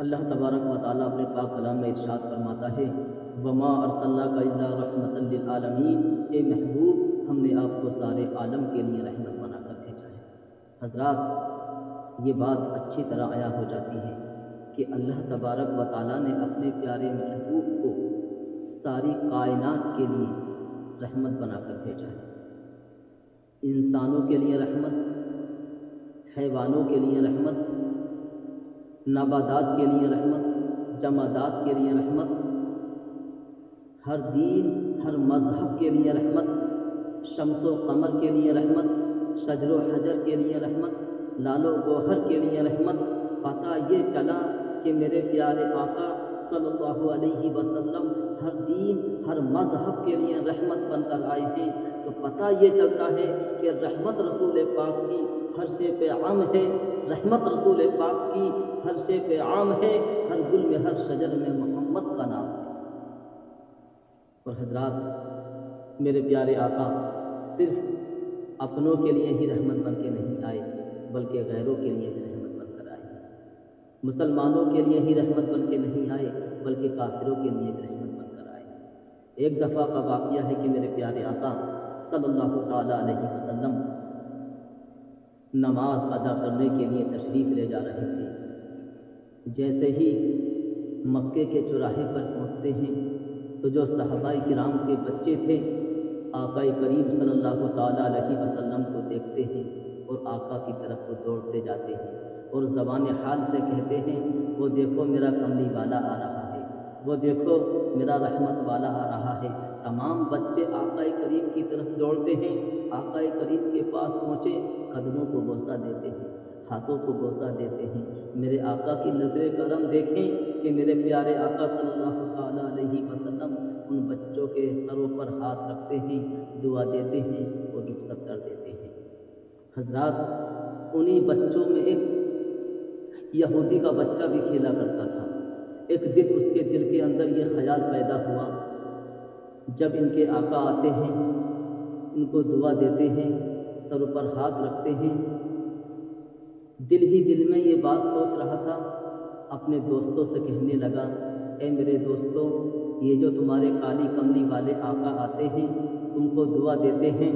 اللہ تبارک و تعالیٰ اپنے پاک کلام میں ارشاد فرماتا ہے وما ارسلناک الا رحمۃ للعالمین، اے محبوب ہم نے آپ کو سارے عالم کے لیے رحمت بنا کر بھیجا ہے۔ حضرات، یہ بات اچھی طرح عیاں ہو جاتی ہے کہ اللہ تبارک و تعالیٰ نے اپنے پیارے محبوب کو ساری کائنات کے لیے رحمت بنا کر بھیجا ہے۔ انسانوں کے لیے رحمت، حیوانوں کے لیے رحمت، نباتات کے لیے رحمت، جمادات کے لیے رحمت، ہر دین ہر مذہب کے لیے رحمت، شمس و قمر کے لیے رحمت، شجر و حجر کے لیے رحمت، لال و گوہر کے لیے رحمت۔ پتہ یہ چلا کہ میرے پیارے آقا صلی اللہ علیہ وسلم ہر دین ہر مذہب کے لیے رحمت بن کر آئے ہیں، تو پتہ یہ چلتا ہے کہ رحمت رسول پاک کی ہر شے پہ عام ہے، رحمت رسول پاک کی ہر شے پہ عام ہے، ہر گل میں ہر شجر میں محمد کا نام ہے۔ اور حضرات، میرے پیارے آقا صرف اپنوں کے لیے ہی رحمت بن کے نہیں آئے بلکہ غیروں کے لیے بھی رحمت بن کر آئے ہیں۔ مسلمانوں کے لیے ہی رحمت بن کے نہیں آئے بلکہ کافروں کے لیے بھی رحمت بن کر آئے ہیں۔ ایک دفعہ کا واقعہ ہے کہ میرے پیارے آقا صلی اللہ تعالیٰ علیہ وسلم نماز ادا کرنے کے لیے تشریف لے جا رہے تھے۔ جیسے ہی مکے کے چوراہے پر پہنچتے ہیں تو جو صحابہ کرام کے بچے تھے آقا کریم صلی اللہ تعالیٰ علیہ وسلم کو دیکھتے ہیں اور آقا کی طرف کو دوڑتے جاتے ہیں اور زبان حال سے کہتے ہیں وہ دیکھو میرا کملی والا آ رہا ہے، وہ دیکھو میرا رحمت والا آ رہا ہے۔ تمام بچے آقا کریم کی طرف دوڑتے ہیں، آقا کریم کے پاس پہنچے، قدموں کو بوسہ دیتے ہیں، ہاتھوں کو بوسہ دیتے ہیں۔ میرے آقا کی نظر کرم دیکھیں کہ میرے پیارے آقا صلی اللہ تعالیٰ علیہ وسلم ان بچوں کے سروں پر ہاتھ رکھتے ہیں، دعا دیتے ہیں اور رخصت کر دیتے ہیں۔ حضرات، انہی بچوں میں ایک یہودی کا بچہ بھی کھیلا کرتا تھا۔ ایک دن اس کے دل کے اندر یہ خیال پیدا ہوا، جب ان کے آقا آتے ہیں ان کو دعا دیتے ہیں، سر پر ہاتھ رکھتے ہیں، دل ہی دل میں یہ بات سوچ رہا تھا، اپنے دوستوں سے کہنے لگا اے میرے دوستوں، یہ جو تمہارے کالی کملی والے آقا آتے ہیں تم کو دعا دیتے ہیں،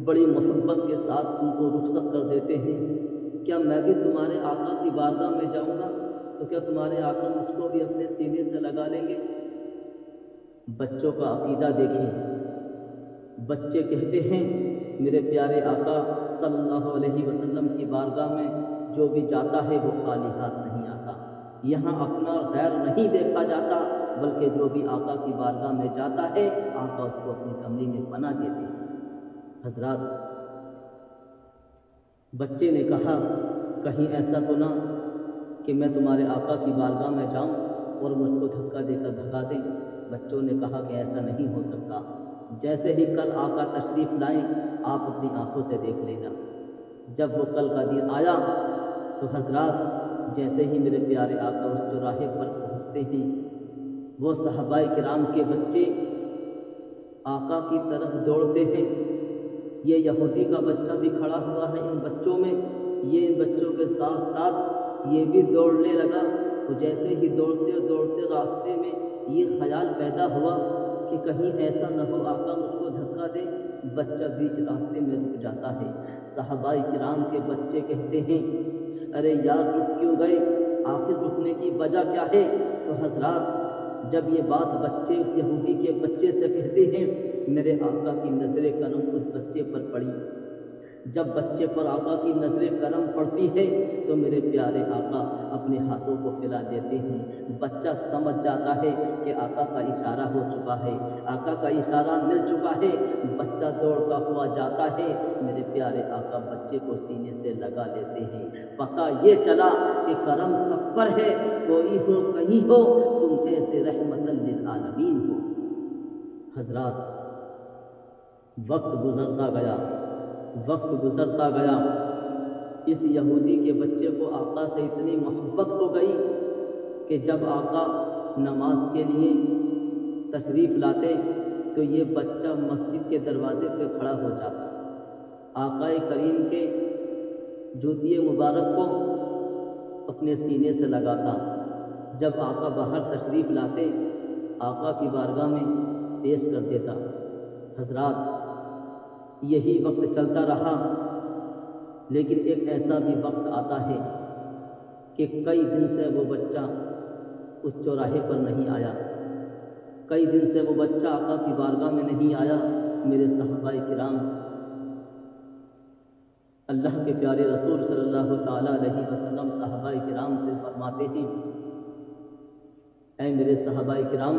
بڑی محبت کے ساتھ تم کو رخصت کر دیتے ہیں، کیا میں بھی تمہارے آقا کی بارگاہ میں جاؤں گا تو کیا تمہارے آقا مجھ کو بھی اپنے سینے سے لگا لیں گے؟ بچوں کا عقیدہ دیکھیں۔ بچے کہتے ہیں میرے پیارے آقا صلی اللہ علیہ وسلم کی بارگاہ میں جو بھی جاتا ہے وہ خالی ہاتھ نہیں آتا، یہاں اپنا غیر نہیں دیکھا جاتا بلکہ جو بھی آقا کی بارگاہ میں جاتا ہے آقا اس کو اپنی کملی میں پناہ دیتے ہیں۔ حضرات، بچے نے کہا کہیں ایسا تو نہ کہ میں تمہارے آقا کی بارگاہ میں جاؤں اور مجھ کو دھکا دے کر بھگا دیں۔ بچوں نے کہا کہ ایسا نہیں ہو سکتا، جیسے ہی کل آقا تشریف لائیں آپ اپنی آنکھوں سے دیکھ لینا۔ جب وہ کل کا دن آیا تو حضرات، جیسے ہی میرے پیارے آقا اس چوراہے پر پہنچتے ہیں، وہ صحابہ کرام کے بچے آقا کی طرف دوڑتے ہیں۔ یہ یہودی کا بچہ بھی کھڑا ہوا ہے ان بچوں میں، یہ ان بچوں کے ساتھ ساتھ یہ بھی دوڑنے لگا۔ تو جیسے ہی دوڑتے دوڑتے راستے میں یہ خیال پیدا ہوا کہ کہیں ایسا نہ ہو آقا مجھ کو دھکا دے، بچہ بیچ راستے میں رک جاتا ہے۔ صحابہ کرام کے بچے کہتے ہیں ارے یار رک کیوں گئے، آخر رکنے کی وجہ کیا ہے؟ تو حضرات، جب یہ بات بچے اس یہودی کے بچے سے کہتے ہیں میرے آقا کی نظر کرم اس بچے پر پڑی۔ جب بچے پر آقا کی نظر کرم پڑتی ہے تو میرے پیارے آقا اپنے ہاتھوں کو پھیلا دیتے ہیں۔ بچہ سمجھ جاتا ہے کہ آقا کا اشارہ ہو چکا ہے، آقا کا اشارہ مل چکا ہے، بچہ دوڑتا ہوا جاتا ہے، میرے پیارے آقا بچے کو سینے سے لگا لیتے ہیں۔ پتہ یہ چلا کہ کرم سب پر ہے، کوئی ہو کہیں ہو تم ایسے رحمت للعالمین ہو۔ حضرات، وقت گزرتا گیا، وقت گزرتا گیا، اس یہودی کے بچے کو آقا سے اتنی محبت ہو گئی کہ جب آقا نماز کے لیے تشریف لاتے تو یہ بچہ مسجد کے دروازے پہ کھڑا ہو جاتا، آقا کریم کے جوتی مبارک کو اپنے سینے سے لگاتا جب آقا باہر تشریف لاتے آقا کی بارگاہ میں پیش کر دیتا۔ حضرات یہی وقت چلتا رہا، لیکن ایک ایسا بھی وقت آتا ہے کہ کئی دن سے وہ بچہ اس چوراہے پر نہیں آیا، کئی دن سے وہ بچہ آقا کی بارگاہ میں نہیں آیا۔ میرے صحابہ کرام اللہ کے پیارے رسول صلی اللہ تعالیٰ علیہ وسلم صحابہ کرام سے فرماتے ہیں، اے میرے صحابہ کرام،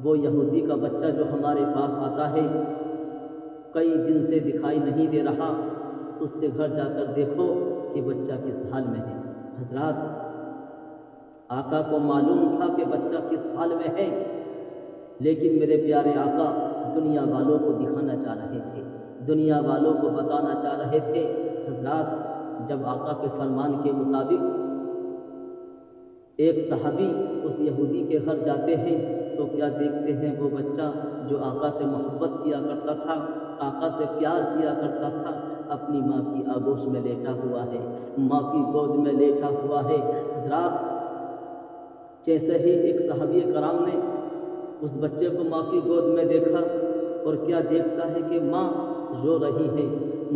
وہ یہودی کا بچہ جو ہمارے پاس آتا ہے کئی دن سے دکھائی نہیں دے رہا، اس کے گھر جا کر دیکھو کہ بچہ کس حال میں ہے۔ حضرات آقا کو معلوم تھا کہ بچہ کس حال میں ہے، لیکن میرے پیارے آقا دنیا والوں کو دکھانا چاہ رہے تھے، دنیا والوں کو بتانا چاہ رہے تھے۔ حضرات جب آقا کے فرمان کے مطابق ایک صحابی اس یہودی کے گھر جاتے ہیں تو کیا دیکھتے ہیں، وہ بچہ جو آقا سے محبت کیا کرتا تھا، آقا سے پیار کیا کرتا تھا، اپنی ماں کی آغوش میں لیٹا ہوا ہے، ماں کی گود میں لیٹا ہوا ہے۔ حضرات جیسے ہی ایک صحابی کرام نے اس بچے کو ماں کی گود میں دیکھا اور کیا دیکھتا ہے کہ ماں رو رہی ہے،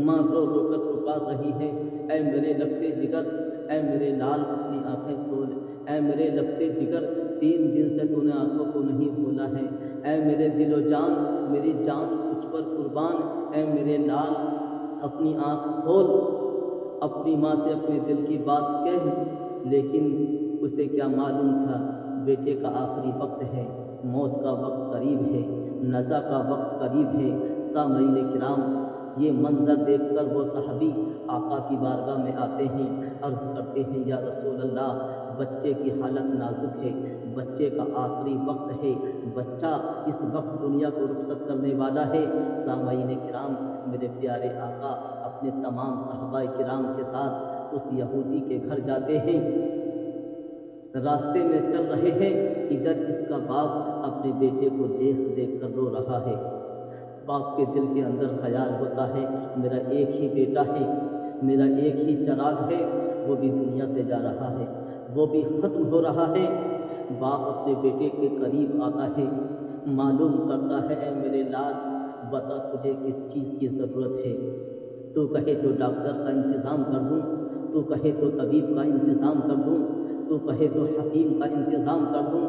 ماں رو رو کر پکار رہی ہے، اے میرے لگتے جگر، اے میرے لال اپنی آنکھیں کھول، اے میرے لگتے جگر 3 دن سے تو نے آنکھوں کو نہیں کھولا ہے، اے میرے دل و جان، میری جان تجھ پر قربان، اے میرے لال اپنی آنکھ کھول، اپنی ماں سے اپنے دل کی بات کہہ۔ لیکن اسے کیا معلوم تھا بیٹے کا آخری وقت ہے، موت کا وقت قریب ہے، نزع کا وقت قریب ہے۔ سامعین کرام یہ منظر دیکھ کر وہ صحابی آقا کی بارگاہ میں آتے ہیں، عرض کرتے ہیں یا رسول اللہ بچے کی حالت نازک ہے، بچے کا آخری وقت ہے، بچہ اس وقت دنیا کو رخصت کرنے والا ہے۔ سامعین کرام میرے پیارے آقا اپنے تمام صحابہ کرام کے ساتھ اس یہودی کے گھر جاتے ہیں، راستے میں چل رہے ہیں، ادھر اس کا باپ اپنے بیٹے کو دیکھ دیکھ کر رو رہا ہے۔ باپ کے دل کے اندر خیال ہوتا ہے میرا ایک ہی بیٹا ہے، میرا ایک ہی چراغ ہے، وہ بھی دنیا سے جا رہا ہے، وہ بھی ختم ہو رہا ہے۔ باپ اپنے بیٹے کے قریب آتا ہے، معلوم کرتا ہے اے میرے لال بتا تجھے کس چیز کی ضرورت ہے، تو کہے تو ڈاکٹر کا انتظام کر دوں، تو کہے تو طبیب کا انتظام کر دوں، تو کہے تو حکیم کا انتظام کر دوں۔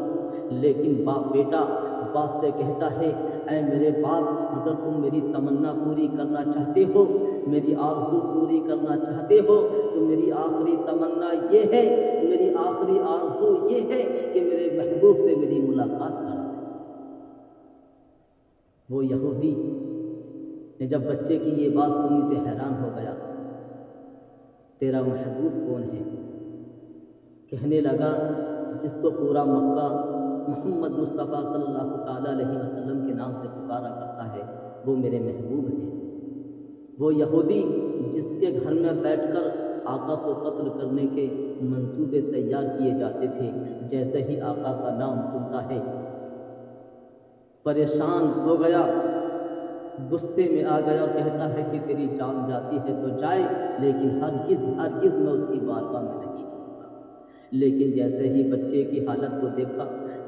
لیکن بیٹا باپ سے کہتا ہے اے میرے باپ اگر تم میری تمنا پوری کرنا چاہتے ہو، میری آرزو پوری کرنا چاہتے ہو تو میری آخری تمنا یہ ہے، میری آخری آرزو یہ ہے کہ میرے محبوب سے میری ملاقات کرا دیں۔ وہ یہودی نے جب بچے کی یہ بات سنی تو حیران ہو گیا، تیرا محبوب کون ہے؟ کہنے لگا جس کو پورا مکہ محمد مصطفیٰ صلی اللہ تعالیٰ علیہ وسلم کے نام سے پکارا کرتا ہے وہ میرے محبوب ہیں۔ وہ یہودی جس کے گھر میں بیٹھ کر آقا کو قتل کرنے کے منصوبے تیار کیے جاتے تھے، جیسے ہی آقا کا نام سنتا ہے پریشان ہو گیا، غصے میں آ گیا اور کہتا ہے کہ تیری جان جاتی ہے تو جائے، لیکن ہرگز میں اس کی بارگاہ میں نہیں جاؤں گا۔ لیکن جیسے ہی بچے کی حالت کو دیکھا،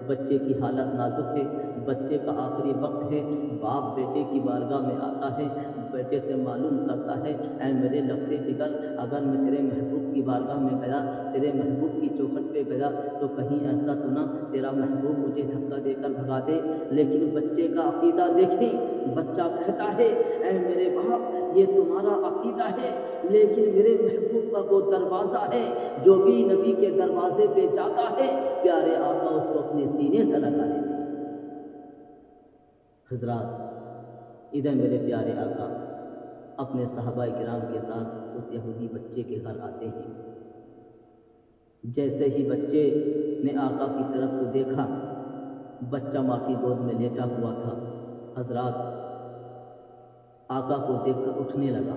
بچے کی حالت نازک ہے، بچے کا آخری وقت ہے، باپ بیٹے کی بارگاہ میں آتا ہے، بیٹے سے معلوم کرتا ہے اے میرے لگتے جگر اگر میں تیرے محبوب کی بارگاہ میں گیا، تیرے محبوب کی چوکھٹ پہ گیا تو کہیں ایسا تو نہ تیرا محبوب مجھے دھکا دے کر بھگا دے۔ لیکن بچے کا عقیدہ دیکھیں، بچہ کہتا ہے اے میرے باپ یہ تمہارا عقیدہ ہے، لیکن میرے محبوب کا وہ دروازہ ہے جو بھی نبی کے دروازے پہ جاتا ہے پیارے آقا اس کو اپنے سینے سے لگا لیتے ہیں۔ حضرات ادھر میرے پیارے آقا اپنے صحابہ کرام کے ساتھ اس یہودی بچے کے گھر آتے ہیں۔ جیسے ہی بچے نے آقا کی طرف کو دیکھا، بچہ ماں کی گود میں لیٹا ہوا تھا۔ حضرات آقا کو دیکھ کر اٹھنے لگا،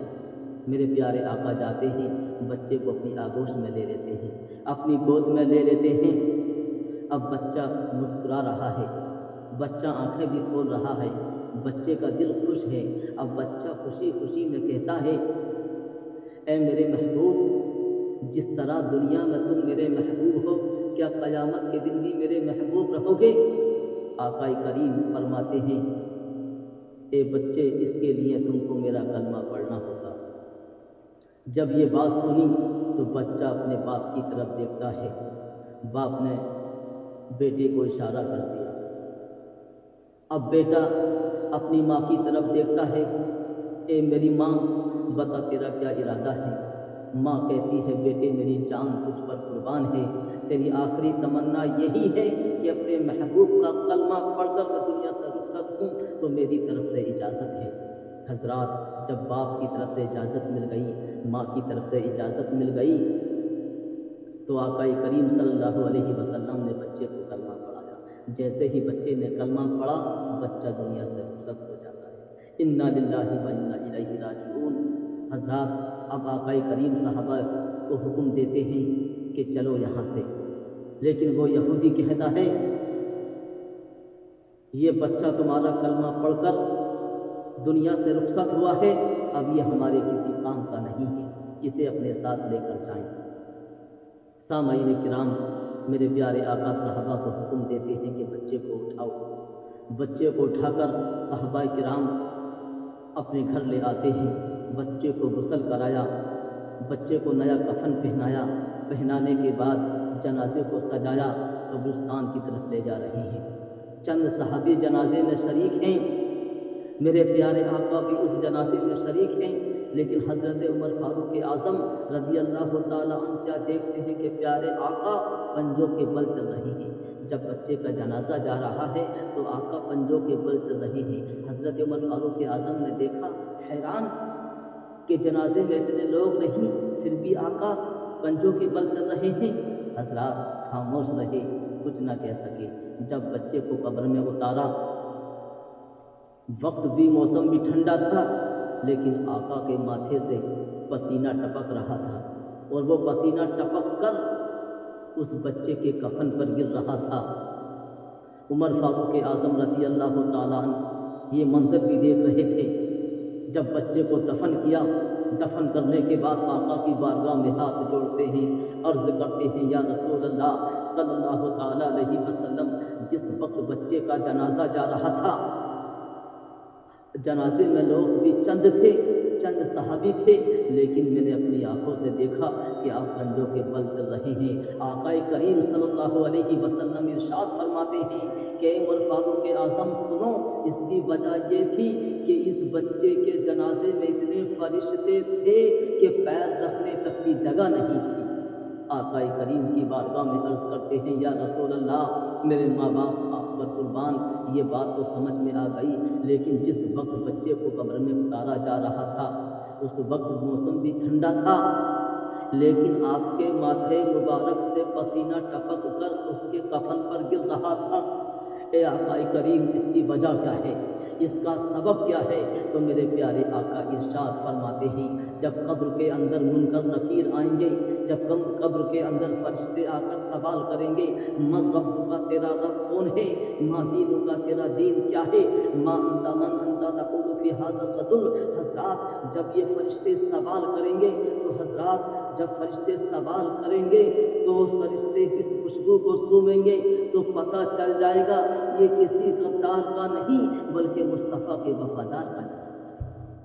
میرے پیارے آقا جاتے ہیں بچے کو اپنی آغوش میں لے لیتے ہیں، اپنی گود میں لے لیتے ہیں۔ اب بچہ مسکرا رہا ہے، بچہ آنکھیں بھی کھول رہا ہے، بچے کا دل خوش ہے۔ اب بچہ خوشی خوشی میں کہتا ہے اے میرے محبوب جس طرح دنیا میں تم میرے محبوب ہو، کیا کیا قیامت کے دن بھی میرے محبوب رہو گے؟ آقا کریم فرماتے ہیں اے بچے اس کے لیے تم کو میرا کلمہ پڑھنا ہوگا۔ جب یہ بات سنی تو بچہ اپنے باپ کی طرف دیکھتا ہے، باپ نے بیٹے کو اشارہ کر دیا۔ اب بیٹا اپنی ماں کی طرف دیکھتا ہے، اے میری ماں بتا تیرا کیا ارادہ ہے؟ ماں کہتی ہے بیٹے میری جان تجھ پر قربان ہے، تیری آخری تمنا یہی ہے کہ اپنے محبوب کا کلمہ پڑھ کر میں دنیا سے رخصت ہوں تو میری طرف سے اجازت ہے۔ حضرات جب باپ کی طرف سے اجازت مل گئی، ماں کی طرف سے اجازت مل گئی تو آقا کریم صلی اللہ علیہ وسلم نے بچے کو کلمہ پڑھایا۔ جیسے ہی بچے نے کلمہ پڑھا بچہ دنیا سے رخصت ہو جاتا ہے۔ انا للہ و انا الیہ راجعون۔ حضرات اب آقا کریم صحابہ کو حکم دیتے ہیں کہ چلو یہاں سے، لیکن وہ یہودی کہتا ہے یہ بچہ تمہارا کلمہ پڑھ کر دنیا سے رخصت ہوا ہے، اب یہ ہمارے کسی کام کا نہیں ہے، اسے اپنے ساتھ لے کر جائیں۔ سامعین کرام، میرے پیارے آقا صحابہ کو حکم دیتے ہیں کہ بچے کو اٹھاؤ۔ بچے کو اٹھا کر صحابہ کرام اپنے گھر لے آتے ہیں، بچے کو غسل کرایا، بچے کو نیا کفن پہنایا، پہنانے کے بعد جنازے کو سجایا، قبرستان کی طرف لے جا رہے ہیں۔ چند صحابی جنازے میں شریک ہیں، میرے پیارے آقا بھی اس جنازے میں شریک ہیں، لیکن حضرت عمر فاروق اعظم رضی اللہ تعالیٰ عنہ کیا دیکھتے ہیں کہ پیارے آقا پنجوں کے بل چل رہے ہیں۔ جب بچے کا جنازہ جا رہا ہے تو آقا پنجوں کے بل چل رہے ہیں۔ حضرت عمر فاروق اعظم نے دیکھا، حیران کہ جنازے میں اتنے لوگ نہیں پھر بھی آقا پنجوں کے بل چل رہے ہیں۔ حضرات خاموش رہے، کچھ نہ کہہ سکے۔ جب بچے کو قبر میں اتارا، وقت بھی موسم بھی ٹھنڈا تھا، لیکن آقا کے ماتھے سے پسینہ ٹپک رہا تھا، اور وہ پسینہ ٹپک کر اس بچے کے کفن پر گر رہا تھا۔ عمر فاروق اعظم رضی اللہ تعالیٰ عنہ یہ منظر بھی دیکھ رہے تھے۔ جب بچے کو دفن کیا، دفن کرنے کے بعد آقا کی بارگاہ میں ہاتھ جوڑتے ہیں، عرض کرتے ہیں یا رسول اللہ صلی اللہ تعالیٰ علیہ وسلم، جس وقت بچے کا جنازہ جا رہا تھا، جنازے میں لوگ بھی چند تھے، چند صحابی تھے، لیکن میں نے اپنی آنکھوں سے دیکھا کہ آپ پنجوں کے بل چل رہے ہیں۔ آقا کریم صلی اللہ علیہ وسلم ارشاد فرماتے ہیں کہ عمر فاروق اعظم سنو، اس کی وجہ یہ تھی کہ اس بچے کے جنازے میں اتنے فرشتے تھے کہ پیر رکھنے تک کی جگہ نہیں تھی۔ آقا کریم کی بارگاہ میں عرض کرتے ہیں یا رسول اللہ، میرے ماں باپ آپ پر قربان، یہ بات تو سمجھ میں آ گئی، لیکن جس وقت بچے کو قبر میں اتارا جا رہا تھا اس وقت موسم بھی ٹھنڈا تھا، لیکن آپ کے ماتھے مبارک سے پسینہ ٹپک کر اس کے کفن پر گر رہا تھا۔ اے آقا کریم، اس کی وجہ کیا ہے؟ اس کا سبب کیا ہے؟ تو میرے پیارے آقا ارشاد فرماتے ہیں جب قبر کے اندر منکر نکیر آئیں گے، جب قبر کے اندر فرشتے آ کر سوال کریں گے من رب کا، تیرا رب کون ہے؟ ما دین کا، تیرا دین کیا ہے؟ ما انت من انت تقول فی ھذا الرجل۔ حضرات جب یہ فرشتے سوال کریں گے تو حضرات جب فرشتے سوال کریں گے تو فرشتے اس خوشبو کو سونگیں گے تو پتہ چل جائے گا یہ کسی غدار کا نہیں بلکہ مصطفیٰ کے وفادار کا